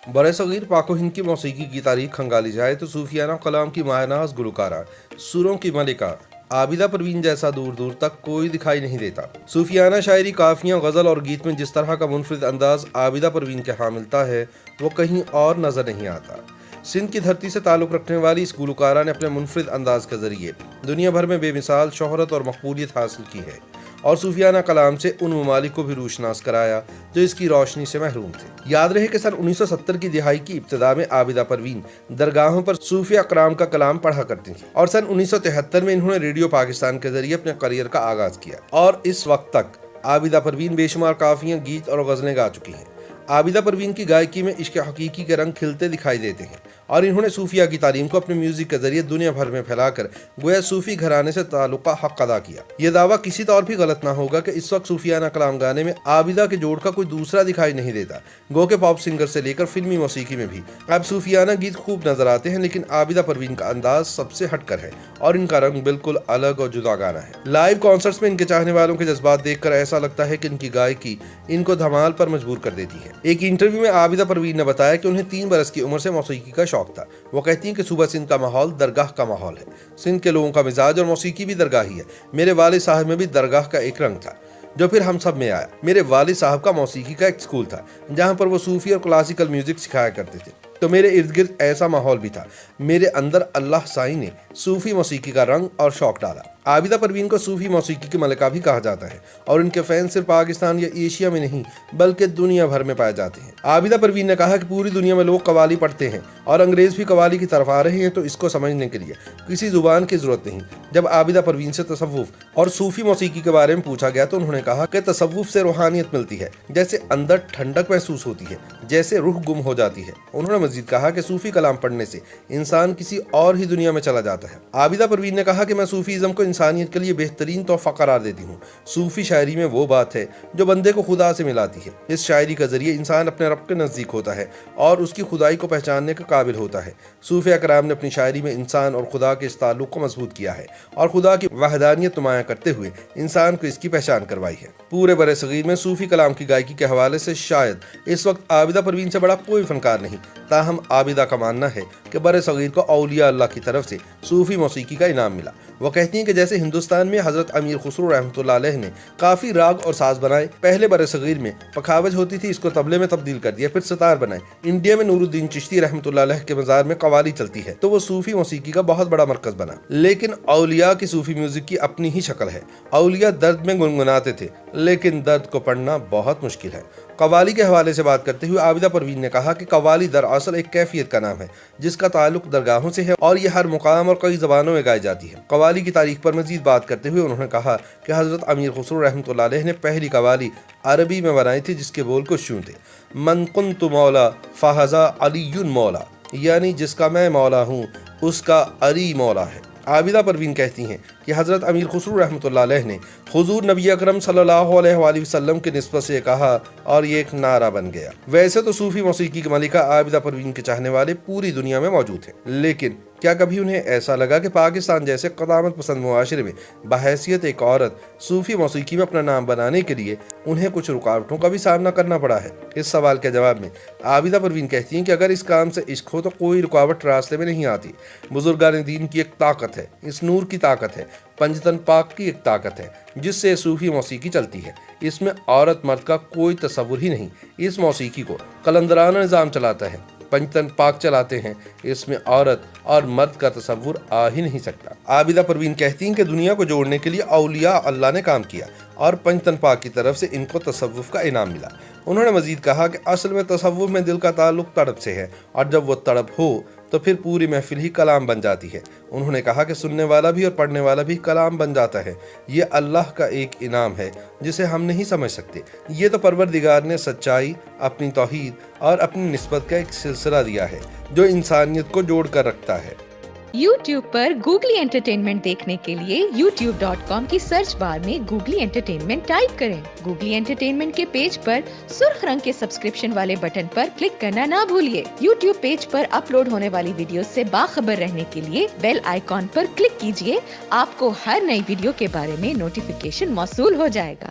बरसगीर पाक व हिंद की मौसीकी की तारीख खंगाली जाए तो सूफियाना कलाम की मायनाज गुलकारा, सुरों की मलिका आबिदा परवीन जैसा दूर दूर तक कोई दिखाई नहीं देता। सूफियाना शायरी, काफियाँ, गज़ल और गीत में जिस तरह का मुनफरिद अंदाज आबिदा परवीन के यहाँ मिलता है वो कहीं और नज़र नहीं आता। सिंध की धरती से ताल्लुक़ रखने वाली इस गुलकारा ने अपने मुनफरिद अंदाज के ज़रिए दुनिया भर में बेमिसाल शोहरत और मकबूलियत हासिल की है और सूफियाना कलाम से उन ममालिक को भी रूशनास कराया जो इसकी रोशनी से महरूम थे। याद रहे कि सन 1970 की दिहाई की इब्तिदा में आबिदा परवीन दरगाहों पर सूफी अकराम का कलाम पढ़ा करती थी और सन 1973 में इन्होंने रेडियो पाकिस्तान के जरिए अपने करियर का आगाज किया और इस वक्त तक आबिदा परवीन बेशुमार काफियाँ, गीत और गज़लें गा चुकी हैं। आबिदा परवीन की गायकी में इश्क हकीकी के रंग खिलते दिखाई देते हैं और इन्होंने सूफिया की तालीम को अपने म्यूजिक के जरिए दुनिया भर में फैलाकर गोया सूफी घराने से ताल्लुक का हक अदा किया। यह दावा किसी तौर भी गलत ना होगा कि इस वक्त सूफियाना कलाम गाने में आबिदा के जोड़ का कोई दूसरा दिखाई नहीं देता। गो के पॉप सिंगर से लेकर फिल्मी मौसीकी में भी अब सूफियाना गीत खूब नजर आते हैं, लेकिन आबिदा परवीन का अंदाज सबसे हटकर है और इनका रंग बिल्कुल अलग और जुदा गाना है। लाइव कॉन्सर्ट्स में इनके चाहने वालों के जज्बात देखकर ऐसा लगता है कि इनकी गायकी इनको धमाल पर मजबूर कर देती है। एक इंटरव्यू में आबिदा परवीन ने बताया कि उन्हें 3 बरस की उम्र से मौसीकी का शौक था। वो कहती हैं कि सुबह सिंध का माहौल दरगाह का माहौल है। सिंध के लोगों का मिजाज और मौसीकी भी दरगाही है। मेरे वालिद साहब में भी दरगाह का एक रंग था जो फिर हम सब में आया। मेरे वालिद साहब का मौसीकी का एक स्कूल था जहाँ पर वो सूफी और क्लासिकल म्यूजिक सिखाया करते थे, तो मेरे इर्द गिर्द ऐसा माहौल भी था। मेरे अंदर अल्लाह साई ने सूफी मौसीकी का रंग और शौक डाला। आबिदा परवीन को सूफी मौसीकी की मलिका भी कहा जाता है और इनके फैन सिर्फ पाकिस्तान या एशिया में नहीं बल्कि दुनिया भर में पाए जाते हैं। आबिदा परवीन ने कहा कि पूरी दुनिया में लोग कवाली पढ़ते हैं और अंग्रेज भी कवाली की तरफ आ रहे हैं, तो इसको समझने के लिए किसी जुबान की जरूरत नहीं। जब आबिदा परवीन से तसव्वुफ और सूफी मौसीकी के बारे में पूछा गया तो उन्होंने कहा कि तसव्वुफ से रूहानियत मिलती है, जैसे अंदर ठंडक महसूस होती है, जैसे रूह गुम हो जाती है। उन्होंने मजीद कहा कि सूफी कलाम पढ़ने से इंसान किसी और ही दुनिया में चला जाता है। आबिदा परवीन ने कहा कि मैं सूफीज़म को इंसानियत के लिए बेहतरीन तोहफा करार देती हूँ। सूफी शायरी में वो बात है जो बंदे को खुदा से मिलाती है। इस शायरी के जरिए इंसान अपने रब के नज़दीक होता है और उसकी खुदाई को पहचानने के काबिल होता है। सूफी अकराम ने अपनी शायरी में इंसान और खुदा के इस ताल्लुक को मजबूत किया है और खुदा की वहदानियत नुमाया करते हुए इंसान को इसकी पहचान करवाई है। पूरे बरसगीर में सूफी कलाम की गायकी के हवाले से शायद इस वक्त आबिदा परवीन से बड़ा कोई फनकार नहीं। ताहम आबिदा का मानना है कि बरसगीर को औलिया अल्लाह की तरफ से सूफी मौसीकी का इनाम मिला। वो कहती हैं कि जैसे हिंदुस्तान में हजरत अमीर खुसरो रहमतुल्लाह अलैह ने काफ़ी राग और साज बनाए। पहले बरसगीर में पखावज होती थी, इसको तबले में तब्दील कर दिया, फिर सितार बनाए। इंडिया में नूरुद्दीन चिश्ती रहमतुल्लाह अलैह के मज़ार में कवाली चलती है, तो वो सूफी मौसीकी का बहुत बड़ा मरकज़ बना। लेकिन औलिया की सूफी म्यूजिक की अपनी ही शक्ल है। औलिया दर्द में गुनगुनाते थे, लेकिन दर्द को पढ़ना बहुत मुश्किल है। कवाली के हवाले से बात करते हुए आबिदा परवीन ने कहा कि कवाली दरअसल एक कैफियत का नाम है जिसका ताल्लुक दरगाहों से है और ये हर मुकाम और कई ज़बानों में गाई जाती है। कवाली की तारीख पर मजीद बात करते हुए उन्होंने कहा कि हज़रत अमीर खुसरो रहमतुल्लाह अलैह ने पहली कवाली अरबी में बनाई थी जिसके बोल कुछ यूं थे, मन कुन्तु मौला फ़हज़ा अलीयुन मौला, यानी जिसका मैं मौला हूँ उसका अली मौला है। आबिदा परवीन कहती हैं कि हज़रत अमीर खुसरो रहमतुल्लाह अलैह ने हुजूर नबी अकरम सल्लल्लाहु अलैहि वसल्लम के निस्बत से कहा और ये एक नारा बन गया। वैसे तो सूफी मौसीकी की मलिका आबिदा परवीन के चाहने वाले पूरी दुनिया में मौजूद हैं, लेकिन क्या कभी उन्हें ऐसा लगा कि पाकिस्तान जैसे क़दामत पसंद मुआशरे में बहैसियत एक औरत सूफी मौसीकी में अपना नाम बनाने के लिए उन्हें कुछ रुकावटों का भी सामना करना पड़ा है? इस सवाल के जवाब में आबिदा परवीन कहती हैं कि अगर इस काम से इश्क हो तो कोई रुकावट रास्ते में नहीं आती। बुजुर्गान दीन की एक ताकत है, इस नूर की ताकत है, पंजतन पाक की एक ताकत है जिससे सूफी मौसीकी चलती है। इसमें औरत मर्द का कोई तस्वुर ही नहीं। इस मौसीकी को कलंदराना निज़ाम चलाता है, पंजतन पाक चलाते हैं। इसमें औरत और मर्द का तस्वुर आ ही नहीं सकता। आबिदा परवीन कहती हैं कि दुनिया को जोड़ने के लिए औलिया अल्लाह ने काम किया और पंजतन पाक की तरफ से इनको तसव्वुफ का इनाम मिला। उन्होंने मजीद कहा कि असल में तसव्वुफ में दिल का ताल्लुक तड़प से है और जब वो तड़प हो तो फिर पूरी महफिल ही कलाम बन जाती है। उन्होंने कहा कि सुनने वाला भी और पढ़ने वाला भी कलाम बन जाता है। ये अल्लाह का एक इनाम है जिसे हम नहीं समझ सकते। ये तो परवरदिगार ने सच्चाई, अपनी तौहीद और अपनी निस्बत का एक सिलसिला दिया है जो इंसानियत को जोड़ कर रखता है। YouTube पर गूगली एंटरटेनमेंट देखने के लिए youtube.com की सर्च बार में गूगली एंटरटेनमेंट टाइप करें। गूगली एंटरटेनमेंट के पेज पर सुर्ख रंग के सब्सक्रिप्शन वाले बटन पर क्लिक करना ना भूलिए। YouTube पेज पर अपलोड होने वाली वीडियो से बाखबर रहने के लिए बेल आइकॉन पर क्लिक कीजिए। आपको हर नई वीडियो के बारे में नोटिफिकेशन मौसूल हो जाएगा।